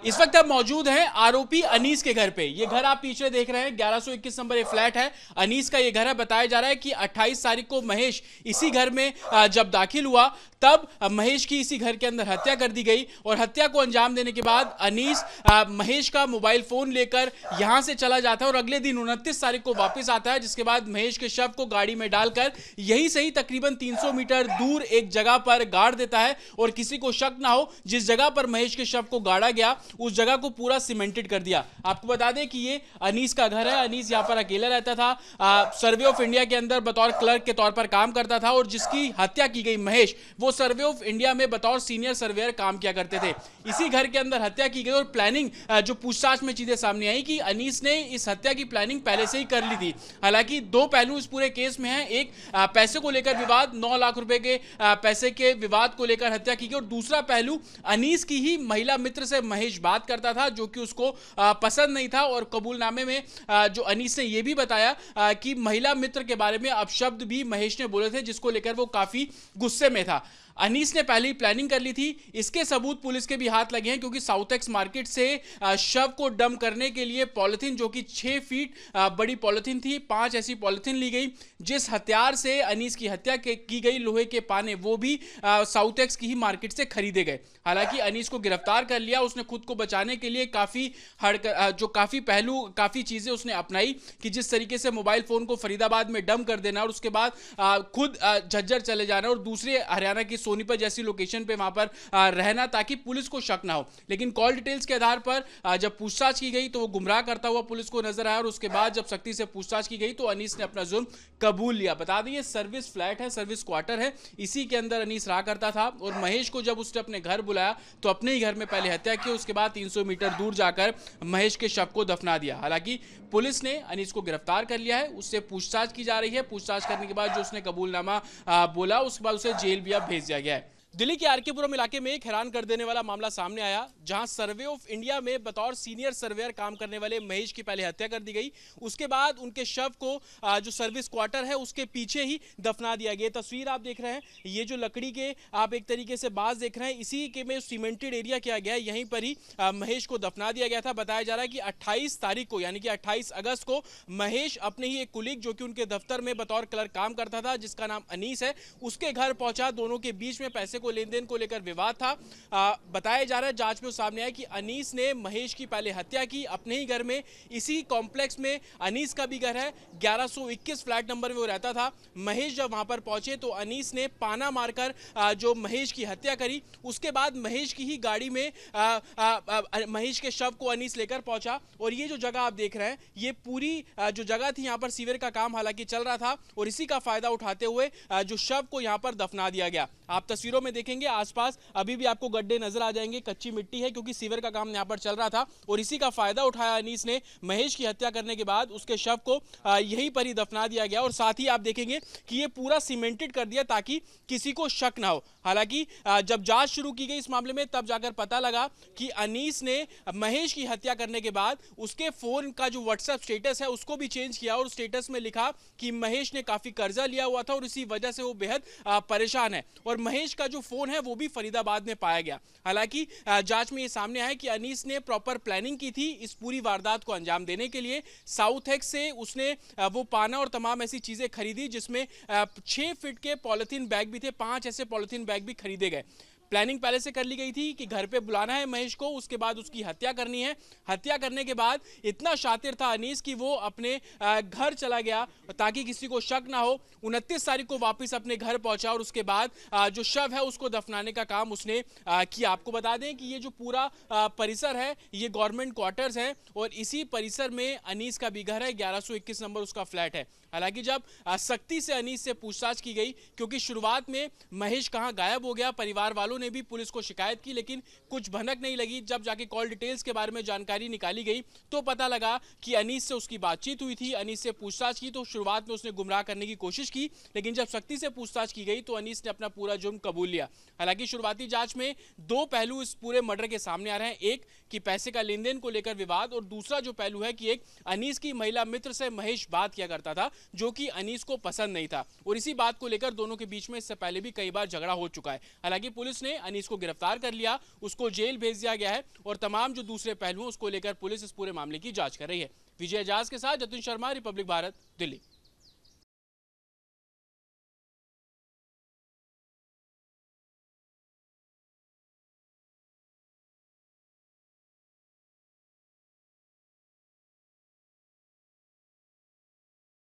इस वक्त आप मौजूद हैं आरोपी अनीस के घर पे। ये घर आप पीछे देख रहे हैं 1121 नंबर ये फ्लैट है, अनीस का ये घर है। बताया जा रहा है कि 28 तारीख को महेश इसी घर में जब दाखिल हुआ तब महेश की इसी घर के अंदर हत्या कर दी गई और हत्या को अंजाम देने के बाद अनीस महेश का मोबाइल फोन लेकर यहां से चला जाता है और अगले दिन 29 तारीख को वापस आता है, जिसके बाद महेश के शव को गाड़ी में डालकर यही सही तकरीबन 300 मीटर दूर एक जगह पर गाड़ देता है और किसी को शक ना हो जिस जगह पर महेश के शव को गाड़ा गया उस जगह को पूरा सीमेंटेड कर दिया। आपको बता दें कि ये अनीस का घर है। अनीस यहां पर अकेला रहता था, सर्वे ऑफ इंडिया के अंदर बतौर क्लर्क के तौर पर काम करता था और जिसकी हत्या की गई महेश, वो सर्वे ऑफ इंडिया में बतौर सीनियर सर्वेयर काम किया करते थे। इसी घर के अंदर हत्या की गई और प्लानिंग जो पूछताछ में चीजें सामने आई कि अनीस ने इस हत्या की प्लानिंग पहले से ही कर ली थी। हालांकि दो पहलू इस पूरे केस में है, एक पैसे को लेकर विवाद, 9 लाख रुपए के पैसे के विवाद को लेकर हत्या की गई और दूसरा पहलू अनीस की ही महिला मित्र से महेश बात करता था जो कि उसको पसंद नहीं था और कबूलनामे में जो अनीस ने यह भी बताया कि महिला मित्र के बारे में अपशब्द भी महेश ने बोले थे जिसको लेकर वो काफी गुस्से में था। अनीस ने पहले ही प्लानिंग कर ली थी। इसके सबूत पुलिस के भी हाथ लगे हैं क्योंकि साउथेक्स मार्केट से शव को डंप करने के लिए पॉलिथीन जो कि 6 फीट बड़ी पॉलिथीन थी, 5 ऐसी पॉलिथीन ली गई। जिस हथियार से अनीस की हत्या की गई, लोहे के पाने, वो भी साउथेक्स की ही मार्केट से खरीदे गए। हालांकि अनीस को गिरफ्तार कर लिया। उसने खुद को बचाने के लिए काफी चीजें उसने अपनाई कि जिस तरीके से मोबाइल फोन को फरीदाबाद में डंप कर देना और उसके बाद खुद झज्जर चले जाना और दूसरे हरियाणा की सोनीपत जैसी लोकेशन पे वहां पर रहना ताकि पुलिस को शक ना हो। लेकिन कॉल डिटेल्स के आधार पर जब पूछताछ की गई तो वो गुमराह करता हुआ पुलिस को नजर आया और उसके बाद जब सख्ती से पूछताछ की गई तो अनीस ने अपना जुर्म कबूल लिया। बता दें ये सर्विस फ्लैट है, सर्विस क्वार्टर है, इसी के अंदर अनीस रहा करता था और महेश को जब उसने अपने घर बुलाया तो अपने ही घर में पहले हत्या की, उसके बाद 300 मीटर दूर जाकर महेश के शव को दफना दिया। हालांकि पुलिस ने अनीस को गिरफ्तार कर लिया है, उससे पूछताछ की जा रही है। पूछताछ करने के बाद जो उसने कबूलनामा बोला उसके बाद उसे जेल भी अब भेज दिया गया है। दिल्ली के आरकेपुरम इलाके में एक हैरान कर देने वाला मामला सामने आया जहां सर्वे ऑफ इंडिया में बतौर सीनियर सर्वेयर काम करने वाले महेश की पहले हत्या कर दी गई, उसके बाद उनके शव को जो सर्विस क्वार्टर है उसके पीछे ही दफना दिया गया। तस्वीर आप देख रहे हैं, ये जो लकड़ी के आप एक तरीके से बाज देख रहे हैं, इसी के में सीमेंटेड एरिया किया गया है, यहीं पर ही महेश को दफना दिया गया था। बताया जा रहा है कि 28 तारीख को यानी कि 28 अगस्त को महेश अपने ही एक कुलीग जो कि उनके दफ्तर में बतौर क्लर्क काम करता था जिसका नाम अनीस है, उसके घर पहुंचा। दोनों के बीच में पैसे लेन देन को लेकर विवाद था। बताया जा रहा है जांच में सामने आया कि अनीस ने महेश की पहले हत्या की अपने ही घर में। इसी कॉम्प्लेक्स में अनीस का भी घर है, 1121 फ्लैट नंबर में वो रहता था। महेश जब वहां पर पहुंचे तो अनीस ने पाना मारकर जो महेश की हत्या करी। उसके बाद महेश की ही गाड़ी में महेश के शव को अनीस लेकर पहुंचा और ये जो जगह आप देख रहे हैं ये पूरी जो जगह थी यहाँ पर सीवर का काम हालांकि चल रहा था और इसी का फायदा उठाते हुए जो शव को यहाँ पर दफना दिया गया। आप तस्वीरों में देखेंगे आसपास अभी भी आपको गड्ढे नजर आ जाएंगे, कच्ची मिट्टी है क्योंकि सीवर का काम यहां पर चल रहा था और इसी का फायदा उठाया अनीस ने। महेश की हत्या करने के बाद उसके शव को यहीं पर ही दफना दिया गया और साथ ही आप देखेंगे कि ये पूरा सीमेंटेड कर दिया ताकि किसी को शक ना हो। हालांकि जब जांच शुरू की गई इस मामले में तब जाकर पता लगा कि अनीस ने महेश की हत्या करने के बाद उसके फोन का जो व्हाट्सएप स्टेटस है उसको भी चेंज किया और स्टेटस में लिखा कि महेश ने काफी कर्जा लिया हुआ था और इसी वजह से वो बेहद परेशान है और महेश का जो फोन है वो भी फरीदाबाद में पाया गया। हालांकि जांच में ये सामने आया कि अनीस ने प्रॉपर प्लानिंग की थी इस पूरी वारदात को अंजाम देने के लिए। साउथेक्स से उसने वो पाना और तमाम ऐसी चीजें खरीदी जिसमें 6 फीट के पॉलिथीन बैग भी थे, 5 ऐसे पॉलिथीन बैग भी खरीदे गए। प्लानिंग पहले से कर ली गई थी कि घर पे बुलाना है महेश को, उसके बाद उसकी हत्या करनी है। हत्या करने के बाद इतना शातिर था अनीस कि वो अपने घर चला गया ताकि किसी को शक ना हो। 29 तारीख को वापस अपने घर पहुंचा और उसके बाद जो शव है उसको दफनाने का काम उसने किया। आपको बता दें कि ये जो पूरा परिसर है ये गवर्नमेंट क्वार्टर्स है और इसी परिसर में अनीस का भी घर है, 1121 नंबर उसका फ्लैट है। हालांकि जब सख्ती से अनीस से पूछताछ की गई क्योंकि शुरुआत में महेश कहां गायब हो गया, परिवार वालों ने भी पुलिस को शिकायत की लेकिन कुछ भनक नहीं लगी। जब जाके कॉल डिटेल्स के बारे में जानकारी निकाली गई तो पता लगा कि अनीस से उसकी बातचीत हुई थी। अनीस से पूछताछ की तो शुरुआत में उसने गुमराह करने की कोशिश की लेकिन जब सख्ती से पूछताछ की गई तो अनीस ने अपना पूरा जुर्म कबूल लिया। हालांकि शुरुआती जांच में 2 पहलू इस पूरे मर्डर के सामने आ रहे हैं, एक कि पैसे का लेन देन को लेकर विवाद और दूसरा जो पहलू है कि एक अनीस की महिला मित्र से महेश बात किया करता था जो कि अनीस को पसंद नहीं था और इसी बात को लेकर दोनों के बीच में इससे पहले भी कई बार झगड़ा हो चुका है। हालांकि पुलिस ने अनीस को गिरफ्तार कर लिया, उसको जेल भेज दिया गया है और तमाम जो दूसरे पहलू हैं उसको लेकर पुलिस इस पूरे मामले की जांच कर रही है। विजय एजाज के साथ जतिन शर्मा, रिपब्लिक भारत, दिल्ली।